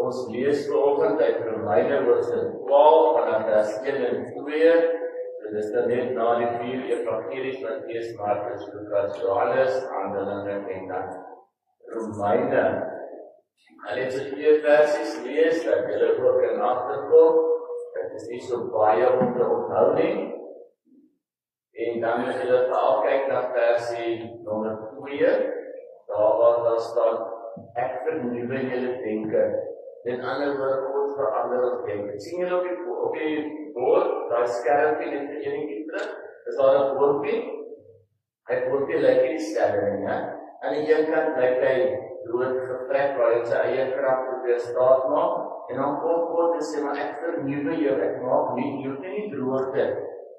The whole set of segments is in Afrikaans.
Ons lees vanoggend uit Romeine hoofstuk 12 vanaf vers 1 en 2. Dit is dan net na die 4 evangelies wat Matteus, Markus, Lukas, Johannes, Handelinge en dan Romeine. En net so 2 versies lees, dat julle ook in agterkom. Dit is nie so baie om te onthou nie. En dan moet julle veral kyk na versie nommer 2. Daar staan, ek vernuwe julle denke. Met ander woorde, God verander ons denke. Sien julle op die bord, daai skermpie net vir enetjie terug, is daar 'n boompie. Hy boompie lyk nie die stelling, hè? Aan die een kant lyk hy dood gevrek, waar hy sy eie krag probeer staat maak, en dan kom God en sê, maar ek vernuwe jou, ek maak nie, jy hoef nie droogte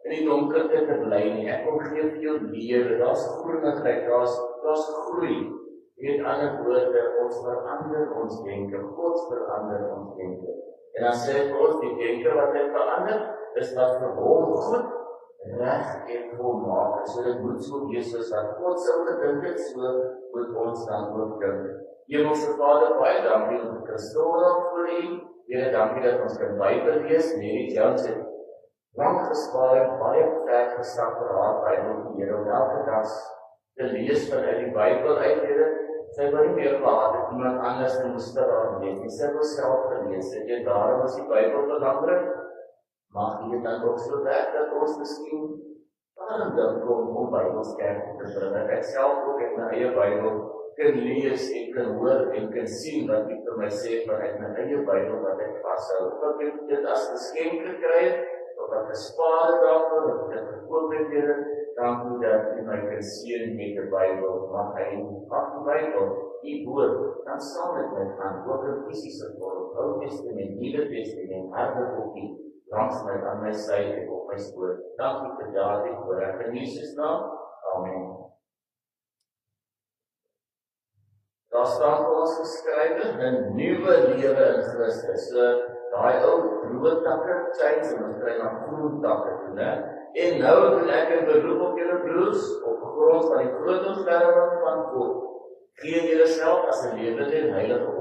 in die donkerte te bly nie, ek kom gee vir jou lewe, daar's groenigheid, daar's groei. Met ander woorde, ons verander ons denke, God verander ons denke. En dan sê vir ons, die denke wat hy verander, is wat vir hom goed, reg en volmaak. So dit moet so wees soos wat God sou gedink het, so moet ons dan ook dink. Hemelse Vader, baie dankie om te stil vir U. Here, dankie dat ons kan Bybel lees. Mary Jones het lang gespaar, baie ver gestap vir haar Bybel, Here, om elke dag te lees vanuit die Bybel uit, Here. Sy wil nie meer gehad het, iemand anders moes vir haar lees nie. Sy wil self gelees het, en daarom is die Bybel belangrik. Mag dit dan ook so werk, dat ons miskien daarom dink om Bybelskerk te bring. Dat ek self ook in my eie Bybel kan lees en kan hoor en kan sien wat ek vir my sê vanuit my eie Bybel wat ek vashou. Of ek dit as geskenk gekry het, of ek gespaar het daarvoor, of ek dit gekoop het, Here, dankie dat U my kan seën met die Bybel. Mag die Bybel, U woord, dan saam met my gaan, ook in fisiese vorm, Ou Testament, Nuwe Testament, hardekopie, langs my, aan my sy en op my spoor. Dankie vir daardie voorreg in Jesus naam. Amen. Daar staan vir ons geskrywe, 'n nuwe lewe in Christus. So, daai ou droë takke, change, en ons kry na groen takke toe, né? En nou doen ek 'n beroep op julle broers, op grond van die groot ontferming van God. Gee julleself as 'n lewende en heilige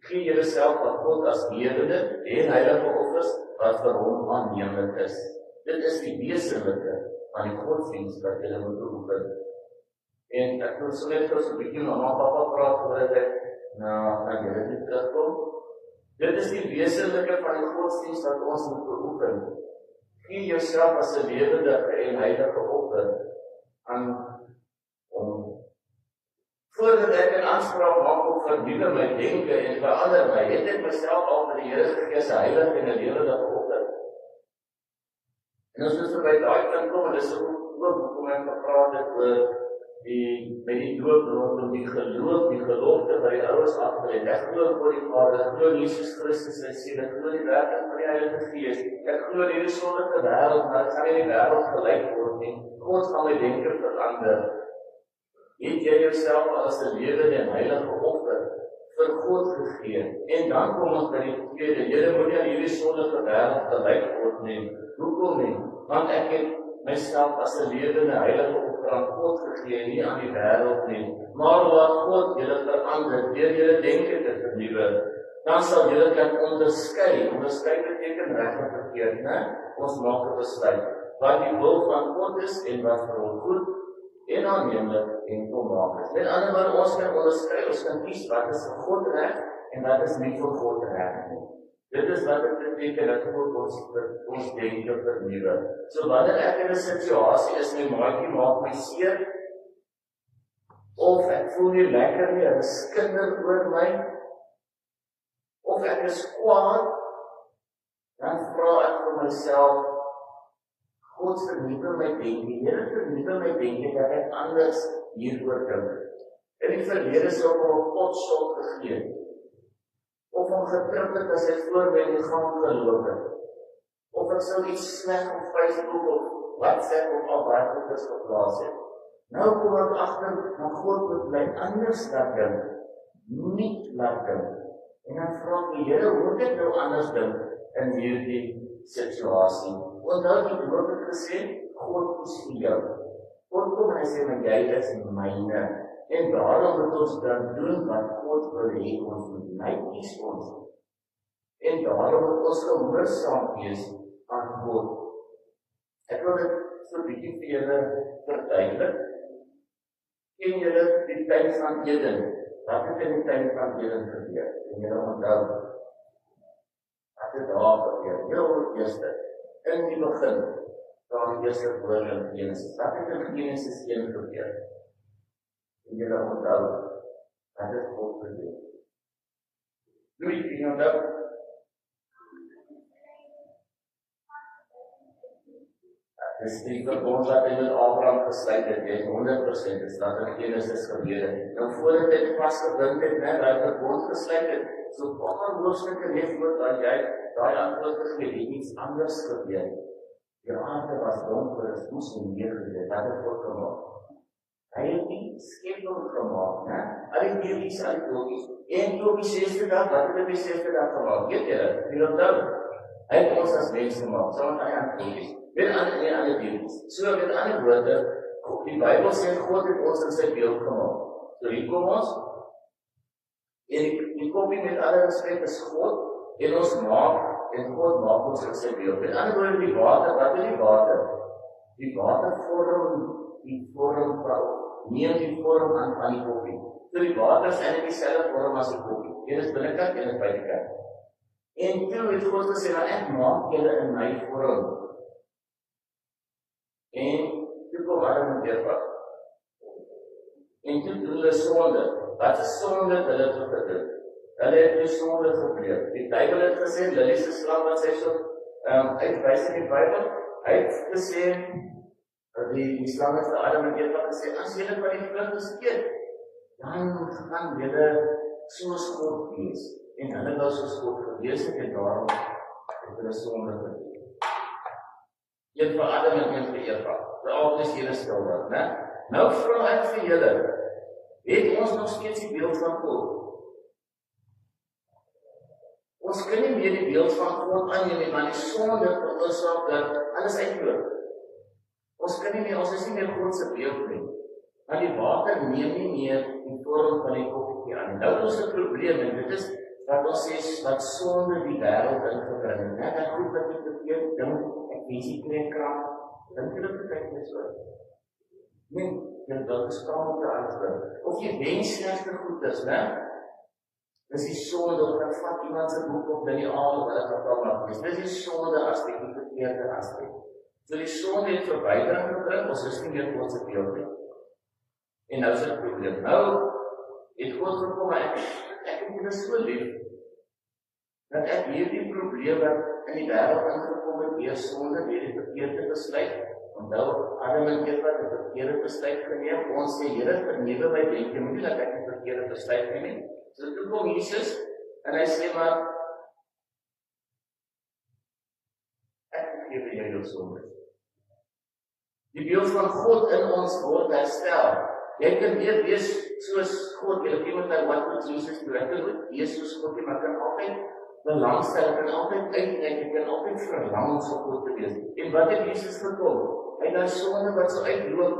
gee julleself aan God as lewende en heilige offers, wat vir hom aanneemlik is. Dit is die wesenlike van die godsdienst wat julle moet beoefen. En ek wil so net so 'n bietjie met mamma papa praat, voordat ek na julle toe terugkom. Dit is die wesenlike van die godsdienst wat ons moet beoefen. Gee jouself as 'n lewende en heilige offer aan hom. Voordat ek 'n aanspraak maak op vernuwe my denke en verander my, het ek myself al vir die Here gegee as 'n heilige en 'n lewende offer. En ons moet by daai punt kom, en dis ook hoekom ek gepraat het oor met die doop rondom die geloof, die gelofte by die ouers agter. Ek glo oor die Vader, ek glo in Jesus Christus sy seun, ek glo in die werking van die Heilige Gees, ek glo in hierdie sondige wêreld, maar ek gaan nie die wêreld gelyk word nie. God gaan my denke verander. Het jy jouself as 'n lewende en heilige offer vir God gegee? En dan kom ons by die tweede, Here, moet nie aan hierdie sondige wêreld gelyk word nie. Hoekom nie? Want ek het myself as 'n lewende heilige offer aan God gegee, nie aan die wêreld nie. Maar laat God julle verander, deur julle denke te vernuwe. Dan sal julle kan onderskei. Onderskei beteken reg en verkeerd, né? Ons maak 'n besluit wat die wil van God is en wat vir hom goed en aanneemlik en volmaak is. Met ander woorde, ons kan onderskei, ons kan kies wat is vir God reg en wat is nie vir God reg nie. Dit is wat dit beteken dat God ons denke vernuwe. So wanneer ek in 'n situasie is, my maatjie maak my seer, of ek voel nie lekker nie, er is kinder oor my, of ek is kwaad, dan vra ek vir myself, God vernuwe my denke, Here vernuwe my denke, dat ek anders hieroor dink. In die verlede sou ek op potskot gegee, of om getrip het as ek voor my in die gang geloop het, of ek sou iets sleg op Facebook of WhatsApp of al baie goeders geplaas het. Nou kom ek agter, maar God moet my anders laat dink, nie laat dink. En dan vra ek die Here, hoe moet ek nou anders dink in hierdie situasie? Onthou die woord het gesê, God is vir jou. God kom en hy sê, maar jy is myne. En daarom moet ons dan doen wat God wil hê ons moet. Hy kies ons. En daarom moet ons gehoorsaam wees aan God. Ek wil dit so 'n bietjie vir julle verduidelik. Ken julle die tuin van Eden? Wat het in die tuin van Eden gebeur? En julle onthou, wat het daar gebeur? Heel eerste, in die begin, daar die eerste woord in Genesis. Wat het in Genesis 1 gebeur? En julle onthou, wat het God gedoen? Louis, kan jy onthou? Dis die verbond wat hy met Abraham gesluit het, jy is 100%, dis dat in Genesis gebeur het. Nou voordat hy vastgebind het, hy verbond gesluit het, so paar hoofstukke lees word, dat jy daai antwoord gegee, het iets anders gebeur. Die aarde was donker, is moes en neergeleid, wat het God gemaak? Hy het die skepping gemaak, né? Al die diertjies, al die voeltjies, en toe op die 6de dag, wat het op die 6de dag gemaak? Weet jy dit? Wie onthou? Hy het ons as mens gemaak, saam met al die voeltjies. Met ander diertjies. So met ander woorde, die Bybel sê God het ons in sy beeld gemaak. So hier kom ons, en die kopie met alle respect is God, en ons maak, en God maak ons in sy beeld. Met ander woorde, die water, wat is die water? Die water vorm die vorm neem die vorm aan van die kopie. So die water is eintlik dieselfde vorm as die kopie. Een is binnekant, een is buitekant. En toe het God gesê, nou ek maak julle in my vorm. En toe kom Adam en Eva. En toe doen hulle sonde. Wat is sonde hulle toe gedoen? Hulle het die sonde gepleeg. Die Bybel het gesê, lelies geslaan wat sy so uitwys in die Bybel. Hy het gesê, die slang het vir Adam en Eva gesê, as julle van die vrug eet, dan gaan julle soos God wees. En hulle was soos God gewees het, en daarom het hulle sonde gedoen. Een vir Adam en een vir Eva. Vir altyd julle skuldig, né? Nou vra ek vir julle, het ons nog steeds die beeld van God? Ons kan nie meer die beeld van God aanneem, want die sonde veroorsaak dat alles uitloop. Ons kan nie meer, ons is nie meer God se beeld nie. Want die water neem nie meer die vorm van die koppietjie aan. Nou is dit 'n probleem, en dit is wat ons sê, wat sonde die wêreld ingebring het. Net dat goed wat ek verkeerd dink, ek visie kry krag, dink jy dit kyk net so? Nee, jy wil gestaan te antwoord. Of jy wens slegte goeders, né? Dis die sonde, of dat vat iemand se boek op lineaal, of wat ek al maak. Dis die sonde aspek, die verkeerde aspek. So die sonde het verwydering gebring, ons is nie meer God se beeld nie. En nou is dit 'n probleem. Nou het God gekom, ek het julle so lief, dat ek hierdie probleme in die wêreld ingekom het, deur sonde, deur die verkeerde besluit. Onthou, Adam en Eva het 'n verkeerde besluit geneem. Ons sê, Here, vernuwe my denke, moenie dat ek 'n verkeerde besluit neem nie. So toe kom Jesus, en hy sê maar, ek vergewe jou sondes. Die beeld van God in ons word herstel. Jy kan weer wees soos God, jy iemand nou wat moet Jesus doen, ek kan ook wees soos God, maar kan altyd belangstel, ek kan altyd uitkyk, ek kan altyd verlang om so God te wees. En wat het Jesus gekom? Hy het daai sonde wat so uitloop,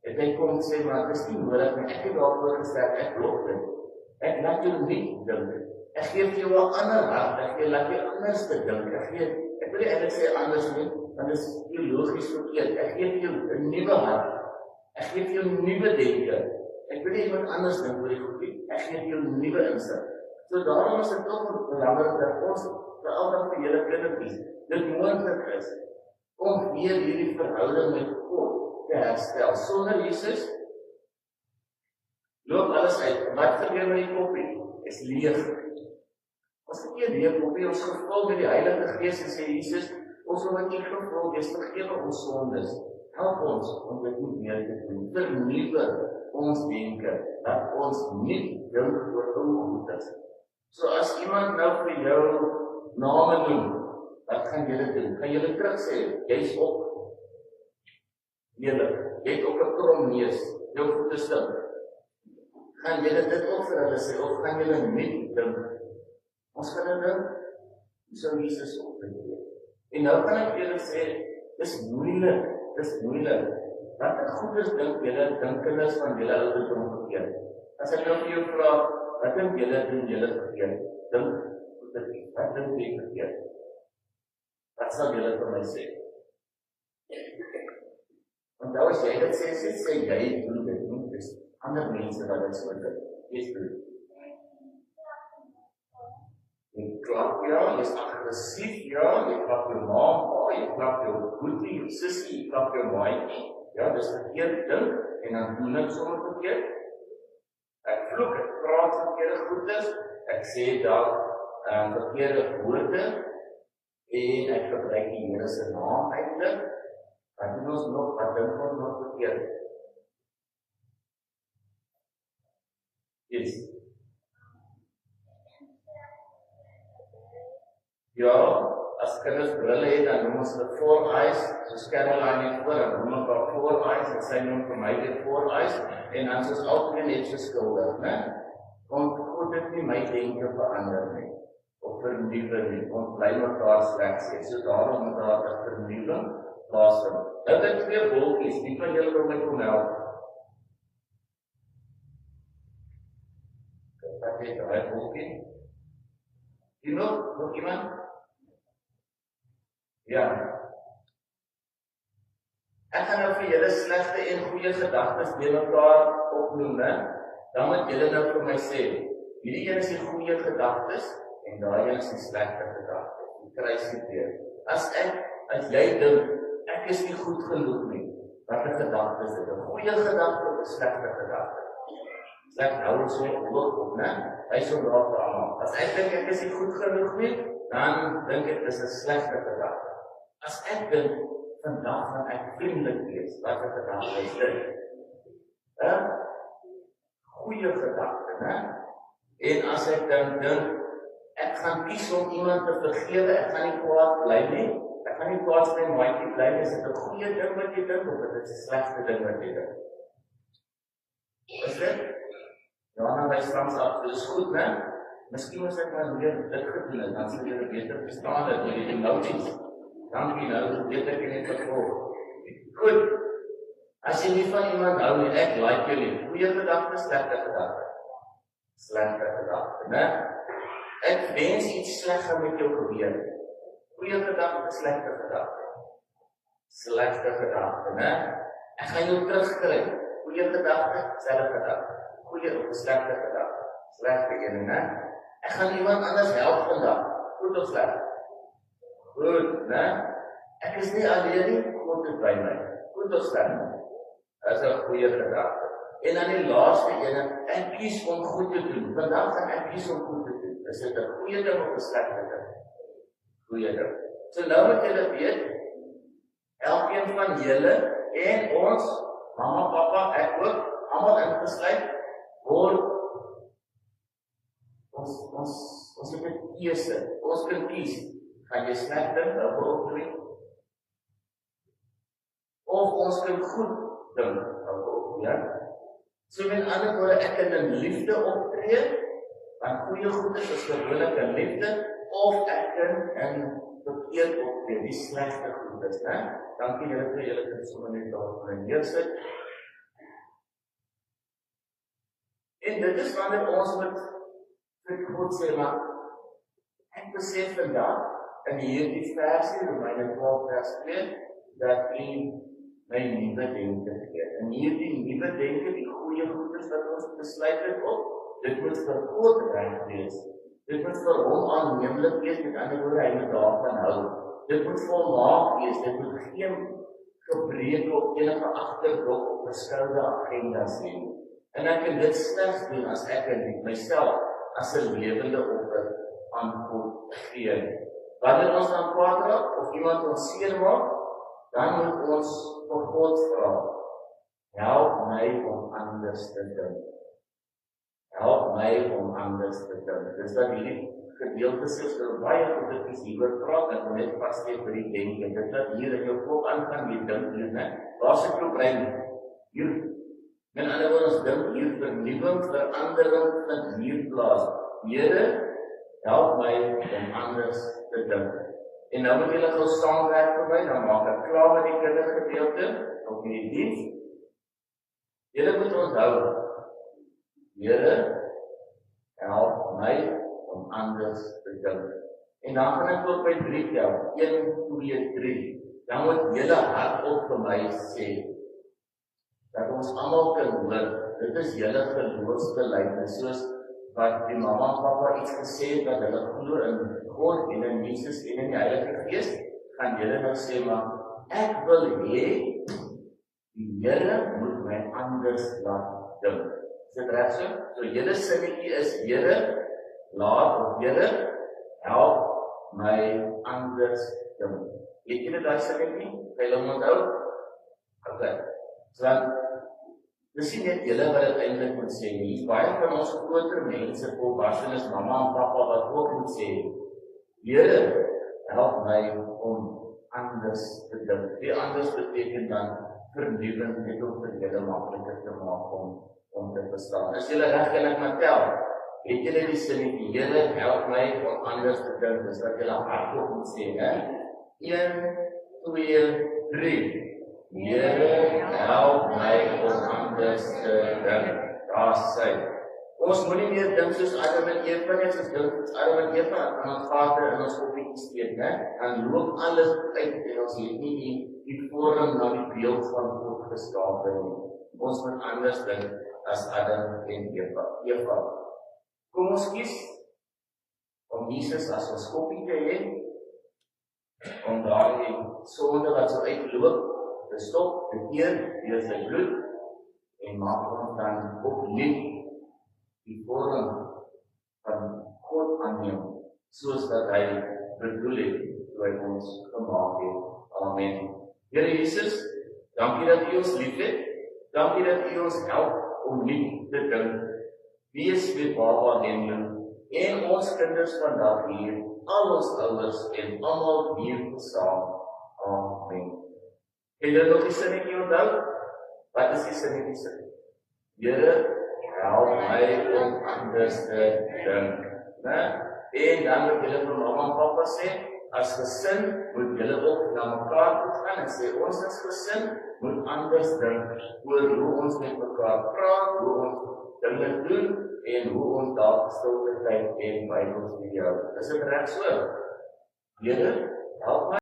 en hy kom sê, maar dit is nie nodig, maar ek het daarvoor gestel, ek loop dit. Ek laat jou nie dink. Ek gee vir jou 'n ander hart, ek laat jou anders te dink. Ek wil nie eintlik sê anders nie, want dit is teologies verkeerd. Ek gee vir jou 'n nuwe hart. Ek gee vir jou 'n nuwe denke. Ek wil nie iemand anders dink oor die goed nie. Ek gee vir jou 'n nuwe insig. So daarom is dit ook belangrik dat ons veral vir julle kindertjies dit moontlik is om weer hierdie verhouding met God te herstel. Sonder Jesus loop alles uit. Wat gebeur met die koppie? Is leeg. Ons het nie 'n leeg koppie, ons gevul met die Heilige Gees en sê Jesus, ons wil met U gevul wees, vergewe ons sondes. Help ons om dit nie meer te doen. Vernuwe ons denke, dat ons nie dink oor ou goedes. So as iemand nou vir jou name noem, wat gaan julle doen? Gaan julle terug sê, jy's op. Julle, jy het op 'n krom neus, jou voete stink. Gaan julle dit ook vir hulle sê, of gaan julle nie dink? Ons gaan dink, so Jesus opgeneem. En nou kan ek vir julle sê, dis moeilik. Wat het goeders dink kinders van julle ouderdom verkeerd? As ek nou vir jou vra, wat dink julle doen julle verkeerd? Dink goeders, wat dink jy verkeerd? Wat sal julle vir my sê? Want nou as jy dit sê jy doen dit nie, dis ander mense wat dit so dink. Jy doen. Jy klap ja, jy is agressief ja, jy klap jou ma, jy klap jou boetie, jou sussie, jy klap jou maatjie. Ja, dis verkeerd dink en dan doen ek sommer verkeerd. Ek vloek, ek praat verkeerde goeders, ek sê dalk verkeerde woorde en ek gebruik die Here se naam eintlik. Wat doen ons nog? Wat dink ons nog verkeerd? Yes. Ja, as kinders brille het, dan noem ons dit 4 eyes, soos Caroline het voor, dan noem ons daar 4 eyes, en sy noem vir my dit 4 eyes, en dan soos altyd net verskuldig, né? Want God het nie my denke verander nie, of vernuwe nie, want bly mekaar slegs sê, so daarom moet daar 'n vernuwing plaasvind. Nou dit 2 wolkies, wie van julle wil my kom help? Wat het daai wolkie? Nog iemand? Ja. Ek gaan nou vir julle slegte en goeie gedagtes deur mekaar opnoem, né? Dan moet julle nou vir my sê, hierdie een is die goeie gedagtes en daai een is die slegte gedagtes. Die kruis nie weer. As jy dink ek is nie goed genoeg nie, watter gedagte is dit? 'n goeie gedagte of 'n slegte gedagte? Sleg hou ons so op, né? Hy so raak vir almal. As ek dink ek is nie goed genoeg nie, dan dink ek dis 'n slegte gedagte. As ek dink vandag gaan ek vriendelik wees, watter gedagte is dit? 'n goeie gedagte, né? En as ek dan dink ek gaan kies om iemand te vergewe, ek gaan nie kwaad bly nie. Ek gaan nie kwaad my maatjie bly nie. Is dit 'n goeie ding wat jy dink of is dit 'n slegte ding wat jy dink? Is dit? Ja, dan wys Frans af, dit is goed, né? Miskien as ek maar weer dit gedoen het, dan sal jy beter verstaan dat jy die emojis. Dankie nou, weet ek net vervolg. Goed. As jy nie van iemand hou nie, ek like jou nie. Goeie gedagte, slegte gedagte. Slegte gedagte, né? Ek wens iets sleg gaan met jou gebeur. Goeie gedagte, slegte gedagte. Slegte gedagte, né? Ek gaan jou terugkry. Goeie gedagte, slegte gedagte. Goeie of slegte gedagte. Slegte een, né? Ek gaan iemand anders help vandag. Goed of sleg? Goed, né? Ek is nie alleen nie, God is by my. Goed of sleg? Dit is 'n goeie gedagte. En dan die laaste een, ek kies om goed te doen. Vandag gaan ek kies om goed te doen. Is dit 'n goeie ding of 'n slegte ding? Goeie ding. So nou moet julle weet, elkeen van julle en ons, mamma, papa, ek ook, almal ingesluit, word ons het 'n keuse. Ons kan kies. Gaan jy sleg dink of optree? Of ons kan goed dink of optree, ja? So met ander woorde, ek kan in liefde optree, want goeie goeders is gewoonlik in liefde, of ek kan in verkeerd optree, die slegte goeders, né? Dankie julle vir julle kan sommer net daar neersit. En dit is wanneer ons met God sê, maar ek besef vandag, in hierdie versie, Romeine 12 vers 2, dat U my nuwe denke gee. En hierdie nuwe denke, die goeie goeders wat ons besluit het op, dit moet vir God reg wees. Dit moet vir hom aanneemlik wees, met ander woorde, hy moet daarvan hou. Dit moet volmaak wees, dit moet geen gebreke of enige agterdog of verskoude agendas hê. En ek kan dit slegs doen as ek in myself as 'n lewende offer aan God gee. Wanneer ons dan kwaad raak of iemand ons seer maak, dan moet ons vir God vra, help my om anders te dink. Help my om anders te dink. Dis wat hierdie gedeeltes is, baie goedetjies hieroor praat, en net vassteek by die denke. Dit wat hier in jou kop aangaan, jy dink hier, né? Waar's die probleem? Hier. Met ander woorde, ons dink hier vernuwing, verandering vind hier plaas. Here, help my om anders te dink. En nou moet julle gou saamwerk vir my, dan maak ek klaar met die kindergedeelte. op hierdie diens. Julle moet onthou, Here, help my om anders te dink. En dan gaan ek tot by 3 tel, 1, 2, 3. Dan moet julle hardop vir my sê, dat ons almal kan hoor, dit is julle geloofsbelijdenis, soos wat die mamma en papa iets gesê het, dat hulle glo in God en in Jesus en in die Heilige Gees, gaan julle nou sê, maar ek wil hê, die Here moet my anders laat dink. Is dit reg so? So julle sinnetjie is, Here, laat of Here, help my anders dink. Weet julle daai sinnetjie? Kan julle hom onthou? Okay. So dan, dis nie net julle wat dit eintlik moet sê nie. Baie van ons groter mense, volwassenes, mamma en papa, wat ook moet sê, Here, help my om anders te dink. Die anders beteken dan vernuwing, net om vir julle makliker te maak om te verstaan. As julle reg kan ek maar tel, het julle die sinnetjie, Here, help my om anders te dink, dis wat julle hardop moet sê, hè? 1, 2, 3. Here, help my om anders te dink. Daar sê, ons moet nie meer dink soos Adam en Eva nie, soos dink soos Adam en Eva, en ons vader in ons koppietjie steek, né? En loop alles uit, en ons het nie die vorm na die beeld van God geskape nie. Ons moet anders dink as Adam en Eva. Kom ons kies om Jesus as ons koppie te hê, om daardie sonde wat so uitloop, te stop, te keer, deur sy bloed, en maak ons dan opnuut die vorm van God aanneem, soos wat hy bedoel het, toe hy ons gemaak het. Amen. Here Jesus, dankie dat U ons lief het, dankie dat U ons help om nuut te dink. Wees met Baba Henry en ons kinders vandag hier, al ons ouers en almal hier saam. Amen. En jy nog die sinnetjie onthou? Wat is die sinnetjie? Here, help my om anders te dink. En dan moet julle vir mamma en papa sê, as gesin moet julle ook na mekaar toe gaan en sê, ons as gesin moet anders dink oor hoe ons met mekaar praat, hoe ons dinge doen en hoe ons dalk stilte tyd en Bybels leer. Is dit reg so? Here, help my